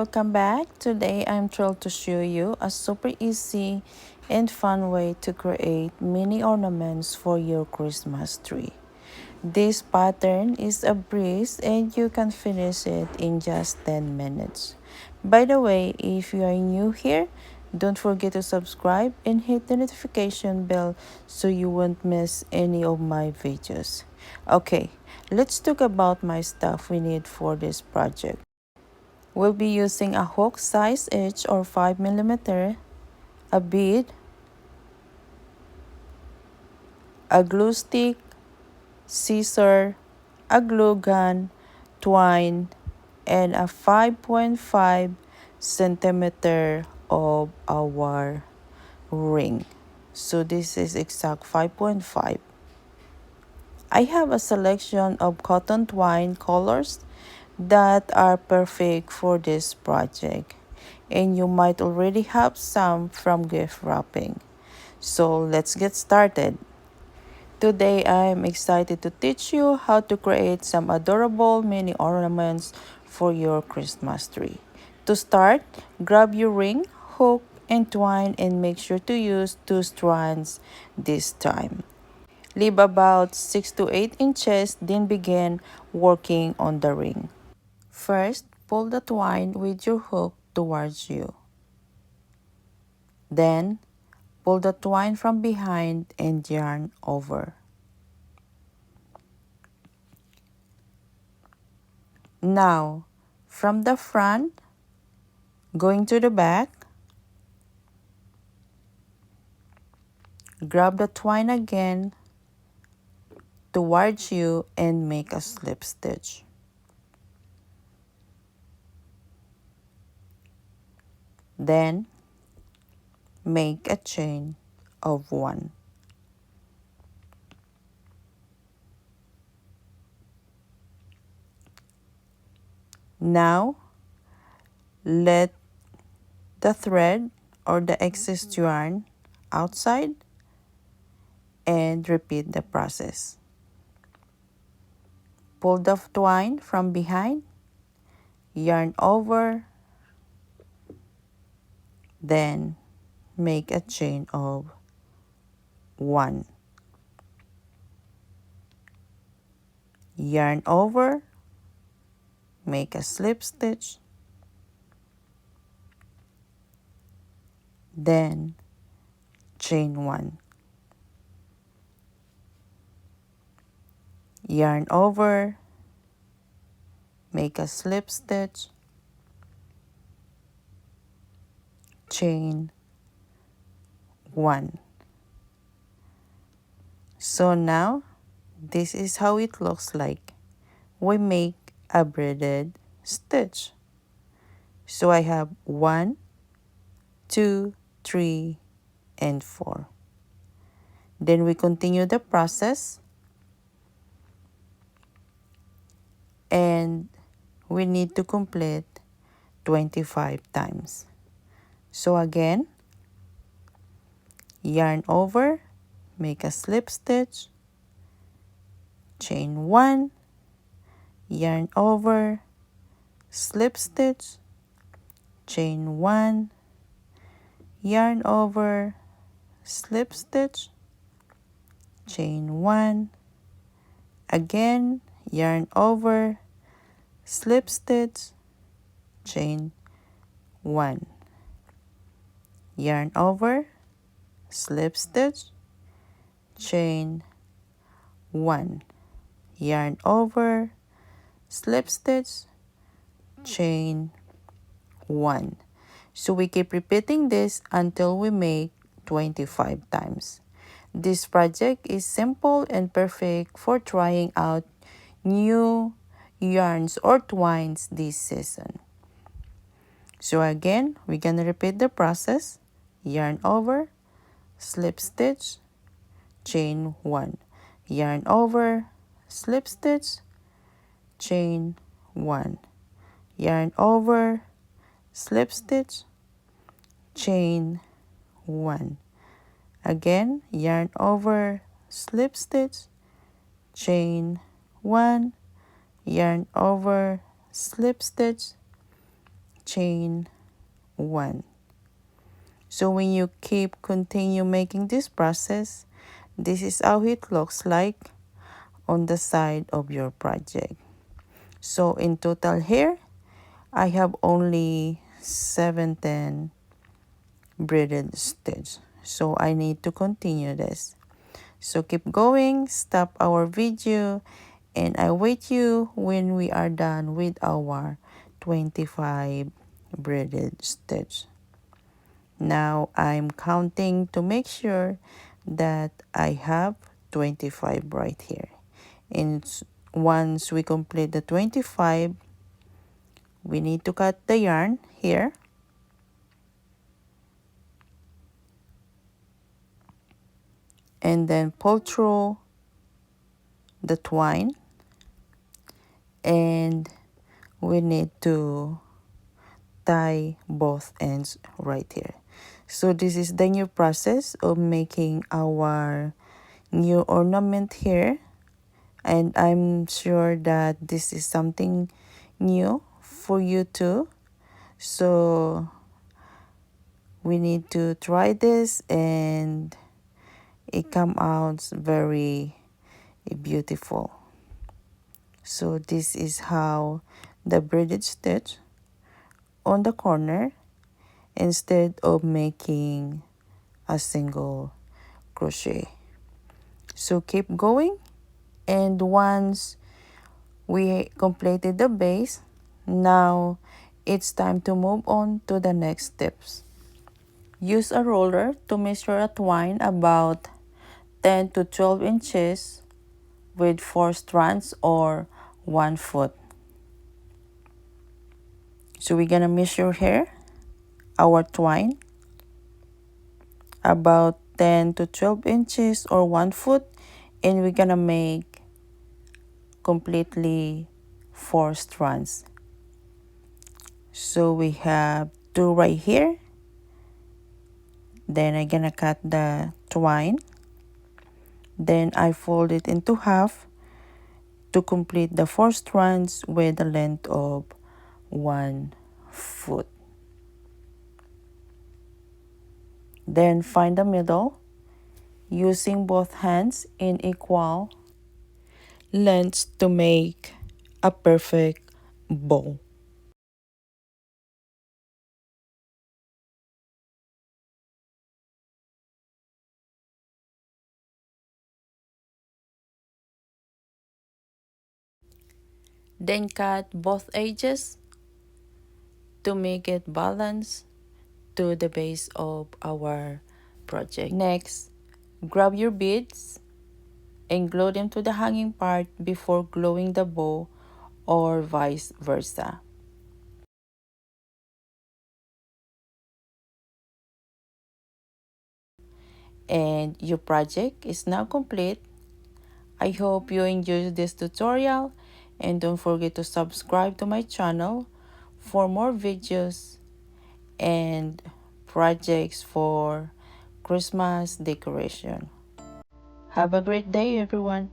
welcome back. Today I'm thrilled to show you a super easy and fun way to create mini ornaments for your Christmas tree. This pattern is a breeze and you can finish it in just 10 minutes. By the way, if you are new here, don't forget to subscribe and hit the notification bell so you won't miss any of my videos. Okay, let's talk about my stuff we need for this project. We'll be using a hook size each or 5 mm, a bead, a glue stick, scissor, a glue gun, twine, and a 5.5 centimeter of our ring. So this is exact 5.5. I have a selection of cotton twine colors that are perfect for this project, and you might already have some from gift wrapping. So let's get started. Today I'm excited to teach you how to create some adorable mini ornaments for your Christmas tree. To start, grab your ring, hook, and twine and make sure to use 2 strands this time. Leave about 6 to 8 inches, then begin working on the ring. First, pull the twine with your hook towards you. Then, pull the twine from behind and yarn over. Now, from the front, going to the back, grab the twine again towards you and make a slip stitch. Then, make a chain of 1. Now, let the thread or the excess yarn outside and repeat the process. Pull the twine from behind, yarn over, then make a chain of 1. Yarn over, make a slip stitch, then chain 1. Yarn over, make a slip stitch, chain 1. So now, this is how it looks like. We make a braided stitch. So I have 1, 2, 3, and 4. Then we continue the process. And we need to complete 25 times. So again, yarn over, make a slip stitch, chain 1, yarn over, slip stitch, chain 1, yarn over, slip stitch, chain 1, again, yarn over, slip stitch, chain 1, yarn over, slip stitch, chain 1, yarn over, slip stitch, chain 1. So we keep repeating this until we make 25 times. This project is simple and perfect for trying out new yarns or twines this season. So again, we're gonna repeat the process. Yarn over, slip stitch, chain 1. Yarn over, slip stitch, chain 1. Yarn over, slip stitch, chain 1. Again, yarn over, slip stitch, chain 1, yarn over, slip stitch, chain 1. So when you continue making this process, this is how it looks like on the side of your project. So in total here, I have only 17 braided stitch. So I need to continue this. So keep going, stop our video, and I wait you when we are done with our 25 braided stitch. Now I'm counting to make sure that I have 25 right here. And once we complete the 25, we need to cut the yarn here. And then pull through the twine. And we need to tie both ends right here. So this is the new process of making our new ornament here. And I'm sure that this is something new for you too. So we need to try this, and it come out very beautiful. So this is how the braided stitch on the corner instead of making a single crochet. So keep going, and once we completed the base, now it's time to move on to the next steps. Use a roller to measure a twine about 10 to 12 inches with 4 strands or 1 foot. So we're gonna measure here our twine about 10 to 12 inches or 1 foot, and we're gonna make completely 4 strands. So we have 2 right here. Then I'm gonna cut the twine. Then I fold it into half to complete the 4 strands with a length of 1 foot. Then find the middle using both hands in equal lengths to make a perfect bow. Then cut both edges to make it balanced to the base of our project. Next, grab your beads and glue them to the hanging part before gluing the bow, or vice versa. And your project is now complete. I hope you enjoyed this tutorial, and don't forget to subscribe to my channel for more videos and projects for Christmas decoration. Have a great day, everyone.